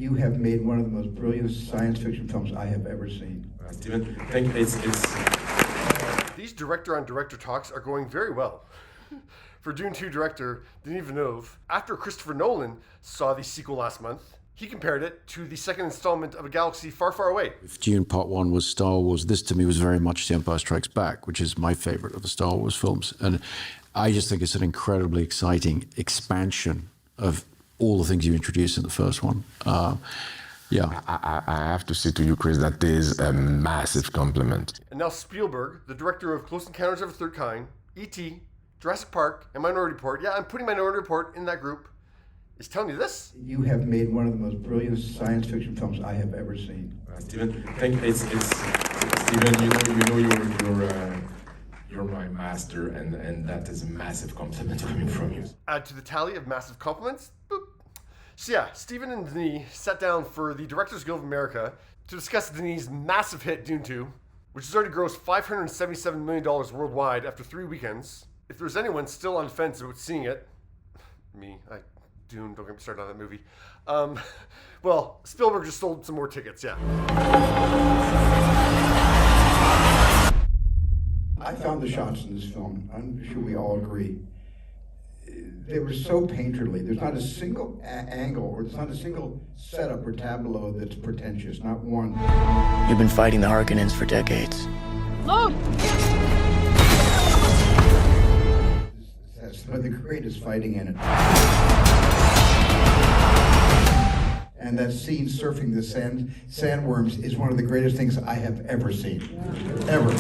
You have made one of the most brilliant science fiction films I have ever seen. Steven, thank you. These director-on-director talks are going very well. For Dune 2 director Denis Villeneuve, after Christopher Nolan saw the sequel last month, he compared it to the second installment of A Galaxy Far, Far Away. If Dune Part 1 was Star Wars, this to me was very much The Empire Strikes Back, which is my favorite of the Star Wars films. And I just think it's an incredibly exciting expansion of all the things you introduced in the first one. Yeah. I have to say to you, Chris, that is a massive compliment. And now Spielberg, the director of Close Encounters of the Third Kind, E.T., Jurassic Park, and Minority Report, yeah, I'm putting Minority Report in that group, is telling you this. You have made one of the most brilliant science fiction films I have ever seen. Steven, thank you. Steven, you're my master, and that is a massive compliment coming from you. Add to the tally of massive compliments. Boop. So yeah, Steven and Denis sat down for the Directors Guild of America to discuss Denis' massive hit Dune 2, which has already grossed $577 million worldwide after 3 weekends. If there's anyone still on the fence about seeing it, Dune, don't get me started on that movie. Well, Spielberg just sold some more tickets, yeah. I found the shots in this film, I'm sure we all agree, they were so painterly. There's not a single angle or there's not a single setup or tableau that's pretentious, not one. You've been fighting the Harkonnens for decades. Look! That's some of the greatest fighting in it. And that scene surfing the sandworms is one of the greatest things I have ever seen. Ever.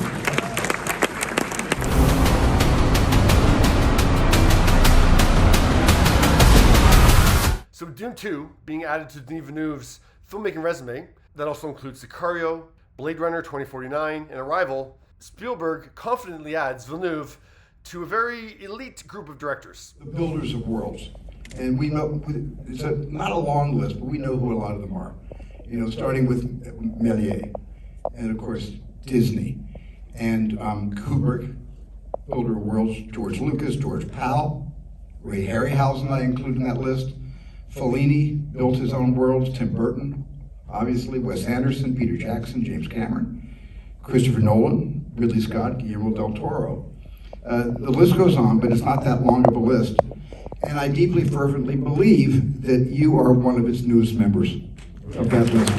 So Dune 2 being added to Denis Villeneuve's filmmaking resume, that also includes Sicario, Blade Runner 2049, and Arrival, Spielberg confidently adds Villeneuve to a very elite group of directors. The builders of worlds. And we know, it's not a long list, but we know who a lot of them are. You know, starting with Méliès, and of course Disney, and Kubrick, builder of worlds, George Lucas, George Powell, Ray Harryhausen I include in that list. Fellini built his own worlds, Tim Burton, obviously, Wes Anderson, Peter Jackson, James Cameron, Christopher Nolan, Ridley Scott, Guillermo del Toro. The list goes on, but it's not that long of a list. And I deeply, fervently believe that you are one of its newest members of that list.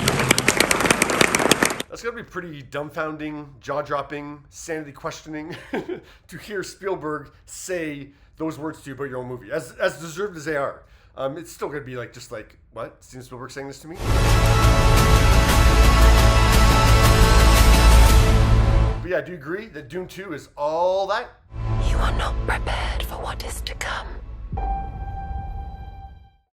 That's going to be pretty dumbfounding, jaw-dropping, sanity questioning to hear Spielberg say those words to you about your own movie, as deserved as they are. It's still going to be just like, what? Steven Spielberg saying this to me? But yeah, do you agree that Dune 2 is all that? You are not prepared for